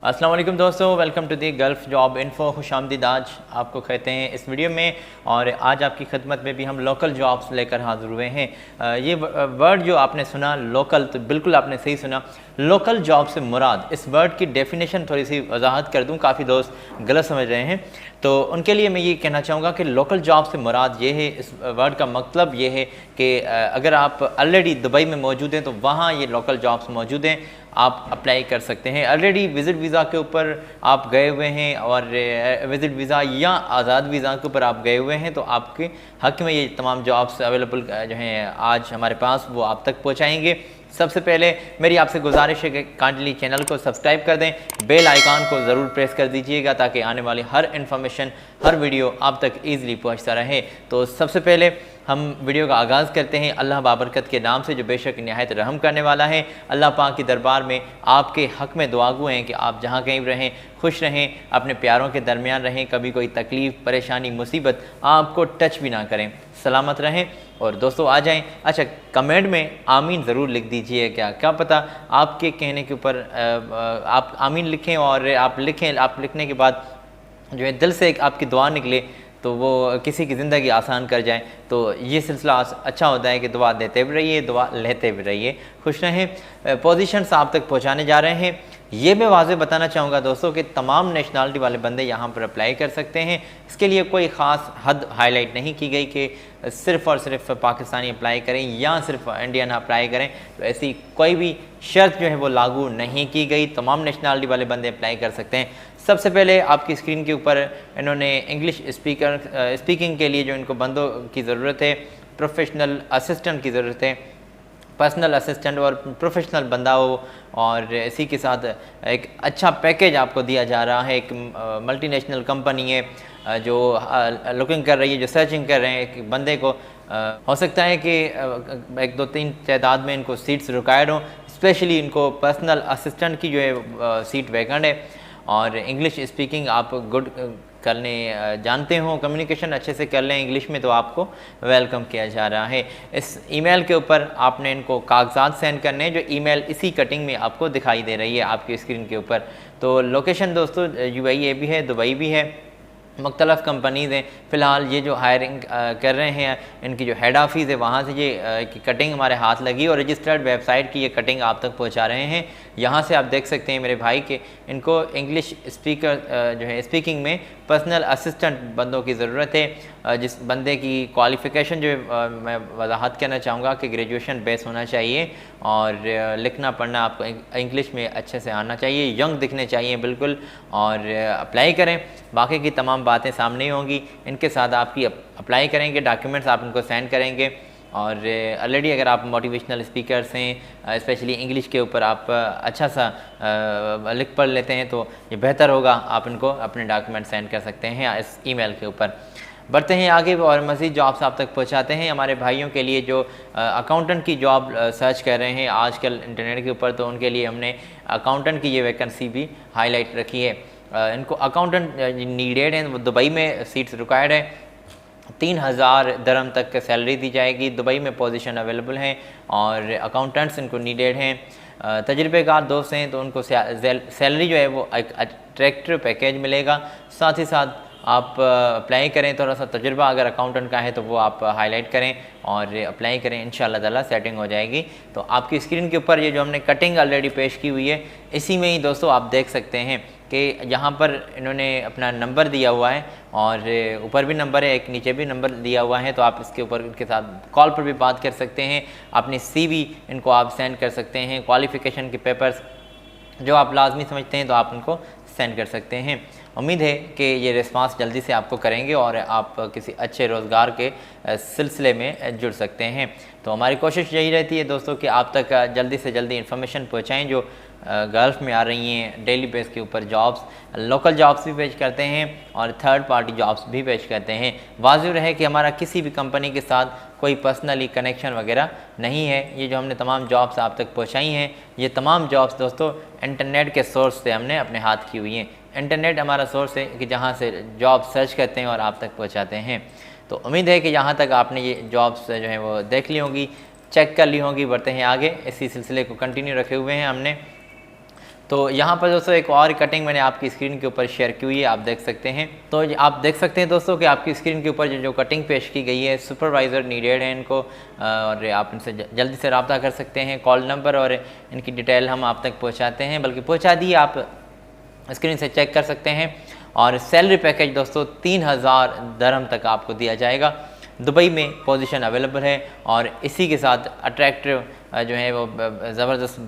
अस्सलाम वालेकुम दोस्तों, welcome to the Gulf job info. खुशामदीद। आज आपको कहते हैं इस वीडियो में, और आज आपकी खिदमत में भी हम लोकल जॉब्स लेकर हाज़िर हुए हैं। ये वर्ड जो आपने सुना लोकल, तो बिल्कुल आपने सही सुना। लोकल जॉब से मुराद, इस वर्ड की डेफिनेशन थोड़ी सी वजाहत कर दूं, काफ़ी दोस्त गलत समझ रहे हैं, तो उनके लिए मैं ये कहना चाहूँगा कि लोकल जॉब से मुराद ये है, इस वर्ड का मतलब ये है कि अगर आप ऑलरेडी दुबई में मौजूद हैं तो वहाँ ये लोकल जॉब्स मौजूद हैं, आप अप्लाई कर सकते हैं। ऑलरेडी विज़िट वीज़ा के ऊपर आप गए हुए हैं और विज़िट वीज़ा या आज़ाद वीज़ा के ऊपर आप गए हुए हैं, तो आपके हक़ में ये तमाम जॉब्स अवेलेबल जो हैं आज हमारे पास, वो आप तक पहुँचाएँगे। सबसे पहले मेरी आपसे गुजारिश है कि काइंडली चैनल को सब्सक्राइब कर दें, बेल आइकॉन को ज़रूर प्रेस कर दीजिएगा ताकि आने वाली हर इन्फॉर्मेशन, हर वीडियो आप तक ईज़िली पहुंचता रहे। तो सबसे पहले हम वीडियो का आगाज़ करते हैं अल्लाह बाबरकत के नाम से, जो बेशक निहायत रहम करने वाला है। अल्लाह पाक के दरबार में आपके हक़ में दुआ गो हैं कि आप जहाँ कहीं रहें खुश रहें, अपने प्यारों के दरमियान रहें, कभी कोई तकलीफ़, परेशानी, मुसीबत आपको टच भी ना करें, सलामत रहें। और दोस्तों आ जाएं। अच्छा, कमेंट में आमीन ज़रूर लिख दीजिए। क्या पता आपके कहने के ऊपर आप आमीन लिखें, और आप लिखने के बाद जो है दिल से आपकी दुआ निकले तो वो किसी की ज़िंदगी आसान कर जाए। तो ये सिलसिला अच्छा होता है कि दुआ देते भी रहिए, दुआ लेते भी रहिए, खुश रहें। पोजीशंस आप तक पहुंचाने जा रहे हैं। ये मैं वाज़े बताना चाहूँगा दोस्तों कि तमाम नेशनलिटी वाले बंदे यहाँ पर अप्लाई कर सकते हैं। इसके लिए कोई ख़ास हद हाईलाइट नहीं की गई कि सिर्फ़ और सिर्फ पाकिस्तानी अप्लाई करें या सिर्फ इंडियन अप्लाई करें, तो ऐसी कोई भी शर्त जो है वो लागू नहीं की गई। तमाम नेशनलिटी वाले बंदे अप्लाई कर सकते हैं। सबसे पहले आपकी स्क्रीन के ऊपर इन्होंने इंग्लिश स्पीकिंग के लिए जो इनको बंदों की ज़रूरत है, प्रोफेशनल असिस्टेंट की ज़रूरत है, पर्सनल असिस्टेंट और प्रोफेशनल बंदा हो, और इसी के साथ एक अच्छा पैकेज आपको दिया जा रहा है। एक मल्टीनेशनल कंपनी है जो लुकिंग कर रही है, जो सर्चिंग कर रहे हैं एक बंदे को। हो सकता है कि 1-2-3 तादाद में इनको सीट्स रिक्वायर्ड हों। स्पेशली इनको पर्सनल असिस्टेंट की जो है सीट वैकेंट है, और इंग्लिश स्पीकिंग आप गुड करने जानते हो, कम्युनिकेशन अच्छे से कर लें इंग्लिश में, तो आपको वेलकम किया जा रहा है। इस ईमेल के ऊपर आपने इनको कागजात सेंड करने हैं, जो ईमेल इसी कटिंग में आपको दिखाई दे रही है आपकी स्क्रीन के ऊपर। तो लोकेशन दोस्तों UAE भी है, दुबई भी है, मुख्तलिफ़ कंपनीज़ हैं। फ़िलहाल ये जो हायरिंग कर रहे हैं, इनकी जो हेड ऑफिस है वहाँ से ये कटिंग हमारे हाथ लगी, और रजिस्टर्ड वेबसाइट की ये कटिंग आप तक पहुँचा रहे हैं। यहाँ से आप देख सकते हैं मेरे भाई के इनको इंग्लिश स्पीकर जो है स्पीकिंग में पर्सनल असिस्टेंट बंदों की ज़रूरत है। जिस बंदे की क्वालिफ़िकेशन जो मैं वजाहत करना चाहूँगा कि ग्रेजुएशन बेस होना चाहिए, और लिखना पढ़ना आपको इंग्लिश में अच्छे से आना चाहिए, यंग दिखने चाहिए बिल्कुल, और अप्लाई करें। बाकी की तमाम बातें सामने ही होंगी। इनके साथ आपकी अप्लाई करेंगे, डॉक्यूमेंट्स आप इनको सेंड करेंगे, और ऑलरेडी अगर आप मोटिवेशनल स्पीकर्स हैं, स्पेशली इंग्लिश के ऊपर आप अच्छा सा लिख पढ़ लेते हैं, तो ये बेहतर होगा। आप इनको अपने डॉक्यूमेंट सेंड कर सकते हैं इस ईमेल के ऊपर। बढ़ते हैं आगे और मज़ीद जॉब्स आप तक पहुंचाते हैं हमारे भाइयों के लिए जो अकाउंटेंट की जॉब सर्च कर रहे हैं आजकल इंटरनेट के ऊपर, तो उनके लिए हमने अकाउंटेंट की ये वैकेंसी भी हाईलाइट रखी है। इनको अकाउंटेंट नीडेड हैं, वो दुबई में सीट्स रिक्वायर्ड है। 3000 दरम तक की सैलरी दी जाएगी। दुबई में पोजीशन अवेलेबल हैं, और अकाउंटेंट्स इनको नीडेड हैं। तजर्बेकार दोस्त हैं तो उनको सैलरी जो है वो एक अट्रैक्टिव पैकेज मिलेगा। साथ ही साथ आप अप्लाई करें, थोड़ा सा तजुर्बा अगर अकाउंटेंट का है तो वो आप हाईलाइट करें और अप्लाई करें, इंशाल्लाह ताला सेटिंग हो जाएगी। तो आपकी स्क्रीन के ऊपर ये जो हमने कटिंग ऑलरेडी पेश की हुई है, इसी में ही दोस्तों आप देख सकते हैं कि यहाँ पर इन्होंने अपना नंबर दिया हुआ है, और ऊपर भी नंबर है, एक नीचे भी नंबर दिया हुआ है, तो आप इसके ऊपर इनके साथ कॉल पर भी बात कर सकते हैं। अपनी CV इनको आप सेंड कर सकते हैं, क्वालिफ़िकेशन के पेपर्स जो आप लाजमी समझते हैं तो आप उनको सेंड कर सकते हैं। उम्मीद है कि ये रिस्पांस जल्दी से आपको करेंगे और आप किसी अच्छे रोज़गार के सिलसिले में जुड़ सकते हैं। तो हमारी कोशिश यही रहती है दोस्तों कि आप तक जल्दी से जल्दी इन्फॉर्मेशन पहुँचाएँ जो गल्फ़ में आ रही हैं। डेली बेस के ऊपर जॉब्स, लोकल जॉब्स भी पेश करते हैं और थर्ड पार्टी जॉब्स भी पेश करते हैं। वाज़िह रहे कि हमारा किसी भी कंपनी के साथ कोई पर्सनली कनेक्शन वगैरह नहीं है। ये जो हमने तमाम जॉब्स आप तक पहुंचाई हैं, ये तमाम जॉब्स दोस्तों इंटरनेट के सोर्स से हमने अपने हाथ की हुई हैं। इंटरनेट हमारा सोर्स है कि जहाँ से जॉब सर्च करते हैं और आप तक पहुँचाते हैं। तो उम्मीद है कि यहाँ तक आपने ये जॉब्स जो हैं वो देख ली होंगी, चेक कर ली होंगी। बढ़ते हैं आगे, इसी सिलसिले को कंटिन्यू रखे हुए हैं हमने। तो यहाँ पर दोस्तों एक और कटिंग मैंने आपकी स्क्रीन के ऊपर शेयर की हुई है, आप देख सकते हैं। तो आप देख सकते हैं दोस्तों कि आपकी स्क्रीन के ऊपर जो कटिंग पेश की गई है, सुपरवाइज़र नीडेड है इनको, और आप इनसे जल्दी से रब्ता कर सकते हैं। कॉल नंबर और इनकी डिटेल हम आप तक पहुँचाते हैं, बल्कि पहुँचा दी, आप स्क्रीन से चेक कर सकते हैं। और सैलरी पैकेज दोस्तों 3000 दरहम तक आपको दिया जाएगा। दुबई में पोजीशन अवेलेबल है और इसी के साथ अट्रैक्टिव जो है वो ज़बरदस्त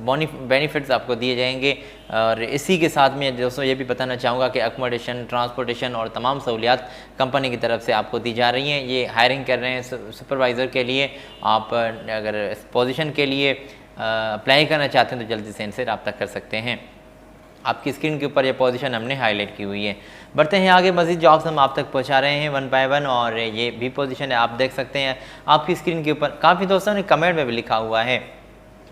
बेनिफिट्स आपको दिए जाएंगे। और इसी के साथ में दोस्तों ये भी बताना चाहूँगा कि अकोमोडेशन, ट्रांसपोर्टेशन और तमाम सहूलियात कंपनी की तरफ से आपको दी जा रही हैं। ये हायरिंग कर रहे हैं सुपरवाइज़र के लिए। आप अगर इस पोजीशन के लिए अप्लाई करना चाहते हैं तो जल्दी से इनसे रब्ता कर सकते हैं। आपकी स्क्रीन के ऊपर ये पोजीशन हमने हाईलाइट की हुई है। बढ़ते हैं आगे, मज़ीद जॉब्स हम आप तक पहुंचा रहे हैं 1 बाय 1, और ये भी पोजीशन है, आप देख सकते हैं आपकी स्क्रीन के ऊपर। काफ़ी दोस्तों ने कमेंट में भी लिखा हुआ है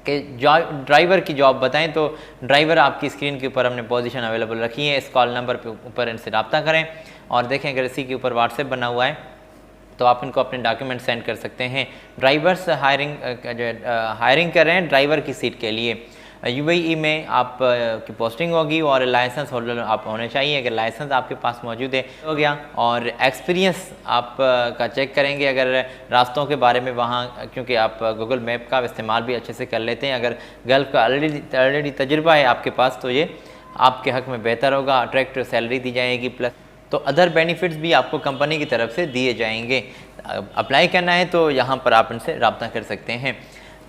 कि ड्राइवर की जॉब बताएं, तो ड्राइवर आपकी स्क्रीन के ऊपर हमने पोजीशन अवेलेबल रखी है। इस कॉल नंबर के ऊपर इनसे रब्ता करें और देखें अगर इसी के ऊपर व्हाट्सएप बना हुआ है तो आप इनको अपने डॉक्यूमेंट सेंड कर सकते हैं। ड्राइवर्स हायरिंग कर रहे हैं ड्राइवर की सीट के लिए। यूएई में आप की पोस्टिंग होगी और लाइसेंस होल्डर आप होने चाहिए। अगर लाइसेंस आपके पास मौजूद है हो गया, और एक्सपीरियंस आप का चेक करेंगे अगर रास्तों के बारे में वहाँ, क्योंकि आप गूगल मैप का इस्तेमाल भी अच्छे से कर लेते हैं। अगर गल्फ़ का ऑलरेडी तजुर्बा है आपके पास तो ये आपके हक़ में बेहतर होगा। अट्रैक्टिव सैलरी दी जाएगी, प्लस तो अदर बेनिफिट्स भी आपको कंपनी की तरफ से दिए जाएंगे। अप्लाई करना है तो यहाँ पर आप इनसे रब्ता कर सकते हैं।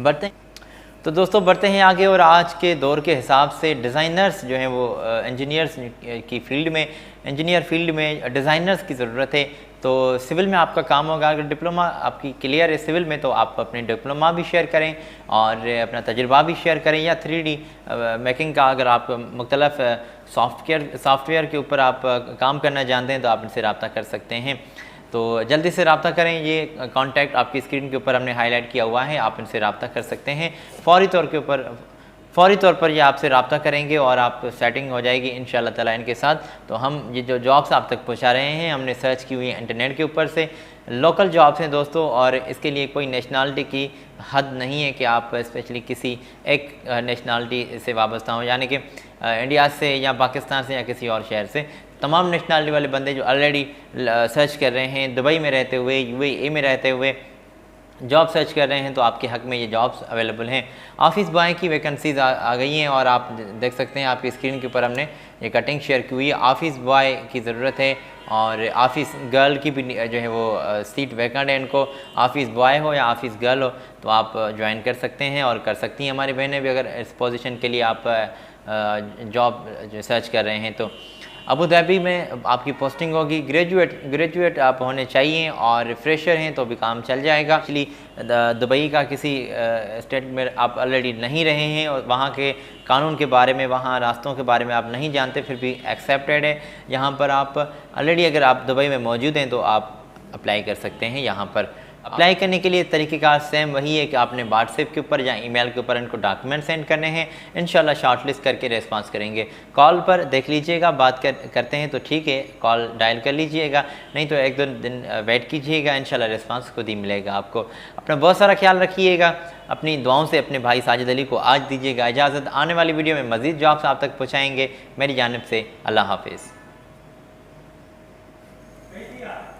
बढ़ते हैं आगे, और आज के दौर के हिसाब से डिज़ाइनर्स जो हैं वो इंजीनियर फील्ड में डिज़ाइनर्स की ज़रूरत है। तो सिविल में आपका काम होगा। अगर डिप्लोमा आपकी क्लियर है सिविल में तो आप अपने डिप्लोमा भी शेयर करें और अपना तजुर्बा भी शेयर करें, या 3D मेकिंग का अगर आप मुख्तलिफ सॉफ्टवेयर के ऊपर आप काम करना जानते हैं तो आप इनसे रब्ता कर सकते हैं। तो जल्दी से रब्ता करें। ये कॉन्टैक्ट आपकी स्क्रीन के ऊपर हमने हाईलाइट किया हुआ है, आप इनसे रब्ता कर सकते हैं। फ़ौरी तौर पर ये आपसे रब्ता करेंगे और आप सेटिंग हो जाएगी इंशाल्लाह ताला इनके साथ। तो हम ये जो जॉब्स आप तक पहुंचा रहे हैं हमने सर्च की हुई है इंटरनेट के ऊपर से। लोकल जॉब्स हैं दोस्तों, और इसके लिए कोई नेशनलिटी की हद नहीं है कि आप स्पेशली किसी एक नेशनलिटी से वाबस्ता हों, यानी कि इंडिया से या पाकिस्तान से या किसी और शहर से। तमाम नेशनलिटी वाले बंदे जो ऑलरेडी सर्च कर रहे हैं दुबई में रहते हुए, यूएई में रहते हुए जॉब सर्च कर रहे हैं, तो आपके हक़ में ये जॉब्स अवेलेबल हैं। ऑफिस बॉय की वैकेंसीज़ आ गई हैं, और आप देख सकते हैं आपकी स्क्रीन के ऊपर हमने ये कटिंग शेयर की हुई है। ऑफिस बॉय की ज़रूरत है, और ऑफिस गर्ल की भी जो है वो सीट वैकेंट है। इनको ऑफिस बॉय हो या ऑफिस गर्ल हो तो आप ज्वाइन कर सकते हैं और कर सकती हैं हमारी बहनें भी, अगर इस पोजीशन के लिए आप जॉब सर्च कर रहे हैं। तो अबू धाबी में आपकी पोस्टिंग होगी। ग्रेजुएट आप होने चाहिए, और फ्रेशर हैं तो भी काम चल जाएगा। एक्चुअली दुबई का किसी स्टेट में आप ऑलरेडी नहीं रहे हैं और वहाँ के कानून के बारे में, वहाँ रास्तों के बारे में आप नहीं जानते, फिर भी एक्सेप्टेड है यहाँ पर। आप ऑलरेडी अगर आप दुबई में मौजूद हैं तो आप अप्लाई कर सकते हैं यहाँ पर। अप्लाई करने के लिए तरीक़ेकार सेम वही है कि आपने व्हाट्सएप के ऊपर या ईमेल के ऊपर इनको डॉक्यूमेंट सेंड करने हैं। इंशाल्लाह शॉर्टलिस्ट करके रिस्पांस करेंगे। कॉल पर देख लीजिएगा, बात करते हैं तो ठीक है, कॉल डायल कर लीजिएगा, नहीं तो 1-2 दिन वेट कीजिएगा, इंशाल्लाह रिस्पांस खुद ही मिलेगा आपको। अपना बहुत सारा ख्याल रखिएगा, अपनी दुआओं से अपने भाई साजिद अली को आज दीजिएगा इजाज़त। आने वाली वीडियो में मज़ीद जॉब्स आप तक पहुँचाएँगे। मेरी जानिब से अल्लाह हाफिज़।